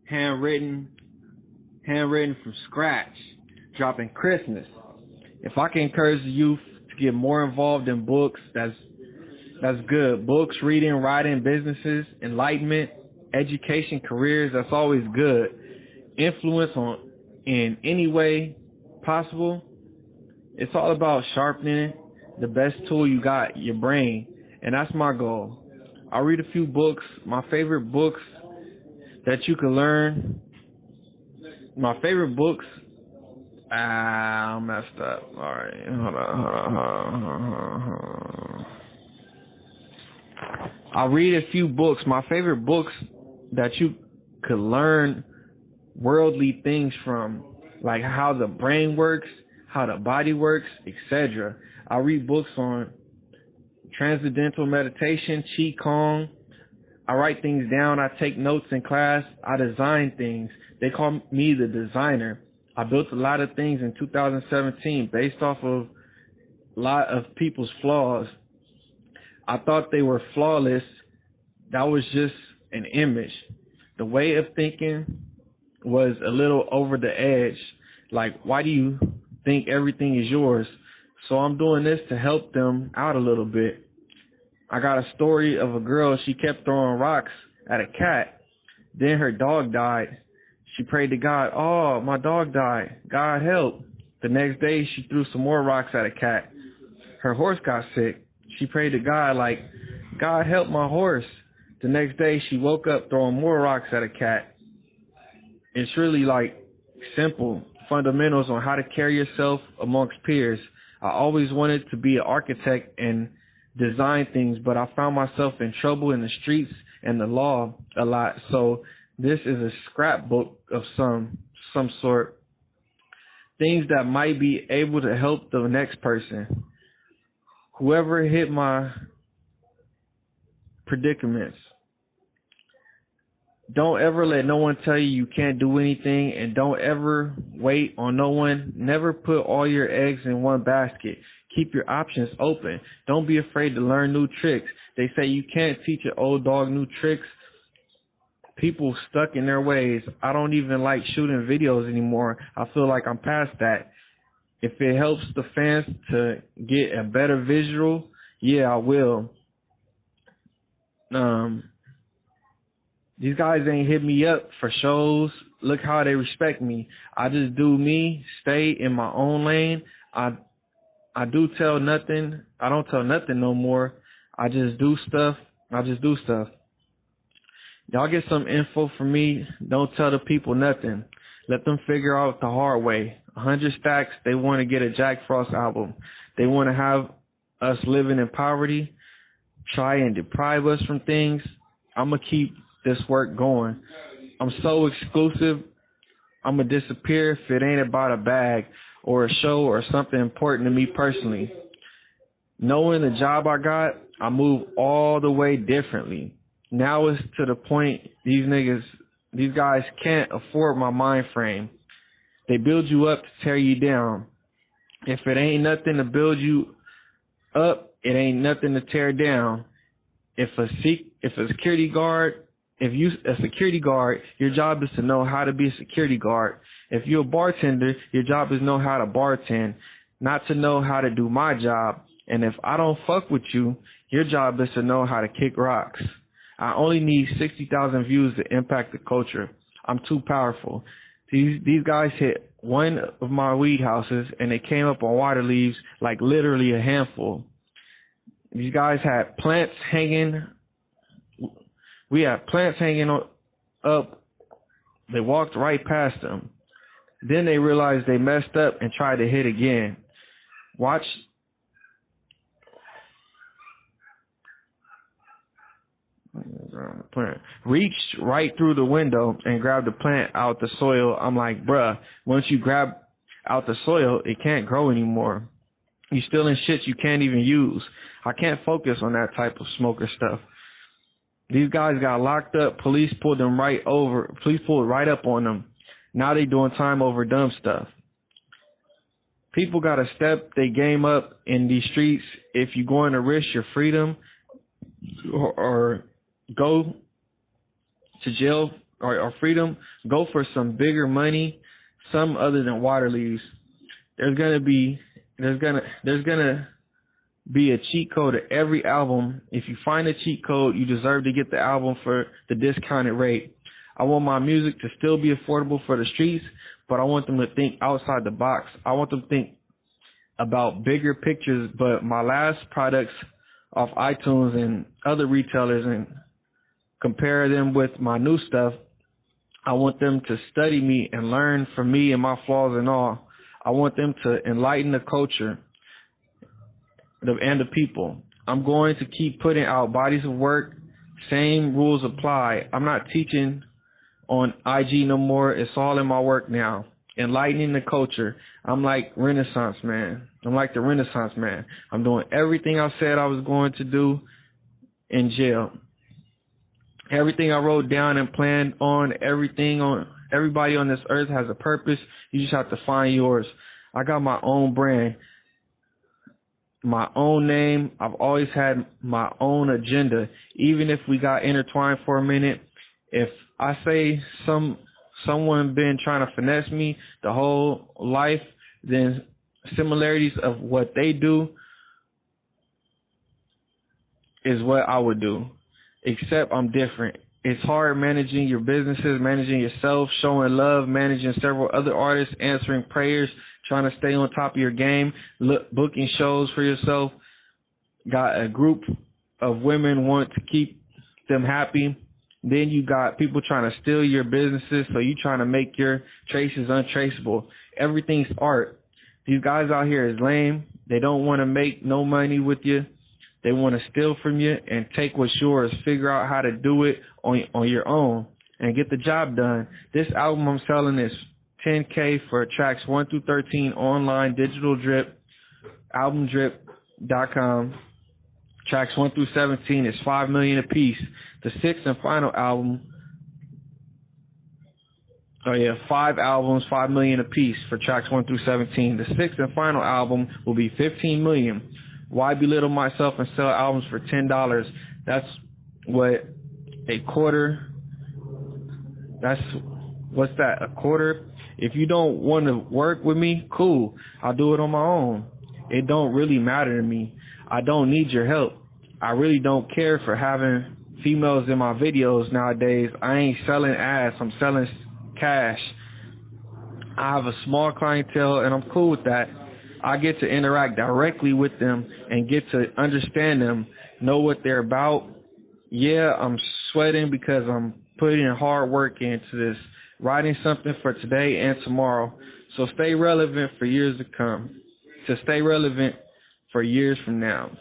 handwritten from scratch, dropping Christmas. If I can encourage the youth to get more involved in books, that's good. Books, reading, writing, businesses, enlightenment, education, careers, that's always good. Influence in any way possible. It's all about sharpening the best tool you got, your brain, and that's my goal. I read a few books. My favorite books that you can learn. My favorite books. I messed up. All right, hold on. I'll read a few books. My favorite books that you could learn worldly things from, like how the brain works, how the body works, etc. I read books on transcendental meditation, Qigong. I write things down. I take notes in class. I design things. They call me the designer. I built a lot of things in 2017 based off of a lot of people's flaws. I thought they were flawless. That was just an image. The way of thinking was a little over the edge. Like, why do you think everything is yours? So I'm doing this to help them out a little bit. I got a story of a girl. She kept throwing rocks at a cat. Then her dog died. She prayed to God, oh, my dog died. God help. The next day, she threw some more rocks at a cat. Her horse got sick. She prayed to God, like, God help my horse. The next day, she woke up throwing more rocks at a cat. It's really like simple fundamentals on how to carry yourself amongst peers. I always wanted to be an architect and design things, but I found myself in trouble in the streets and the law a lot. So this is a scrapbook of some sort. Things that might be able to help the next person. Whoever hit my predicaments. Don't ever let no one tell you can't do anything, and don't ever wait on no one. Never put all your eggs in one basket. Keep your options open. Don't be afraid to learn new tricks. They say you can't teach an old dog new tricks. People stuck in their ways. I don't even like shooting videos anymore. I feel like I'm past that. If it helps the fans to get a better visual, yeah, I will. These guys ain't hit me up for shows. Look how they respect me. I just do me, stay in my own lane. I don't tell nothing no more. I just do stuff. Y'all get some info from me. Don't tell the people nothing. Let them figure out the hard way. 100 stacks, they want to get a Jacc Frost album. They want to have us living in poverty, try and deprive us from things. I'm going to keep this work going. I'm so exclusive. I'm going to disappear if it ain't about a bag or a show or something important to me personally. Knowing the job I got, I move all the way differently. Now it's to the point these guys can't afford my mind frame. They build you up to tear you down. If it ain't nothing to build you up, it ain't nothing to tear down. If a security guard, your job is to know how to be a security guard. If you're a bartender, your job is to know how to bartend, not to know how to do my job. And if I don't fuck with you, your job is to know how to kick rocks. I only need 60,000 views to impact the culture. I'm too powerful. These guys hit one of my weed houses and they came up on water leaves, like literally a handful. These guys had plants hanging. We had plants hanging up. They walked right past them. Then they realized they messed up and tried to hit again. Reached right through the window and grabbed the plant out the soil. I'm like, bruh, once you grab out the soil, it can't grow anymore. You stealing shit you can't even use. I can't focus on that type of smoker stuff. These guys got locked up. Police pulled right up on them. Now they doing time over dumb stuff. People got to step their game up in these streets if you're going to risk your freedom or go to jail or freedom, go for some bigger money, some other than water leaves. There's gonna be a cheat code to every album. If you find a cheat code, you deserve to get the album for the discounted rate. I want my music to still be affordable for the streets, but I want them to think outside the box. I want them to think about bigger pictures. But my last products off iTunes and other retailers and compare them with my new stuff, I want them to study me and learn from me and my flaws and all. I want them to enlighten the culture and the people. I'm going to keep putting out bodies of work. Same rules apply. I'm not teaching on IG no more. It's all in my work now. Enlightening the culture. I'm like Renaissance man. I'm like the Renaissance man. I'm doing everything I said I was going to do in jail. Everything I wrote down and planned on, everybody on this earth has a purpose. You just have to find yours. I got my own brand, my own name. I've always had my own agenda. Even if we got intertwined for a minute, if I say someone been trying to finesse me the whole life, then similarities of what they do is what I would do. Except I'm different. It's hard managing your businesses, managing yourself, showing love, managing several other artists, answering prayers, trying to stay on top of your game, booking shows for yourself. Got a group of women want to keep them happy. Then you got people trying to steal your businesses, so you trying to make your traces untraceable. Everything's art. These guys out here is lame. They don't want to make no money with you. They want to steal from you and take what's yours. Figure out how to do it on your own and get the job done. This album I'm selling is $10K for tracks 1 through 13 online, digital drip, albumdrip.com. Tracks 1 through 17 is $5 million a piece. The sixth and final album, 5 albums, $5 million a piece for tracks 1 through 17. The sixth and final album will be $15 million. Why belittle myself and sell albums for $10? That's what a quarter. What's that? A quarter? If you don't want to work with me, cool. I'll do it on my own. It don't really matter to me. I don't need your help. I really don't care for having females in my videos nowadays. I ain't selling ass. I'm selling cash. I have a small clientele, and I'm cool with that. I get to interact directly with them and get to understand them, know what they're about. Yeah, I'm sweating because I'm putting hard work into this, writing something for today and tomorrow. So stay relevant for years to come, to stay relevant for years from now.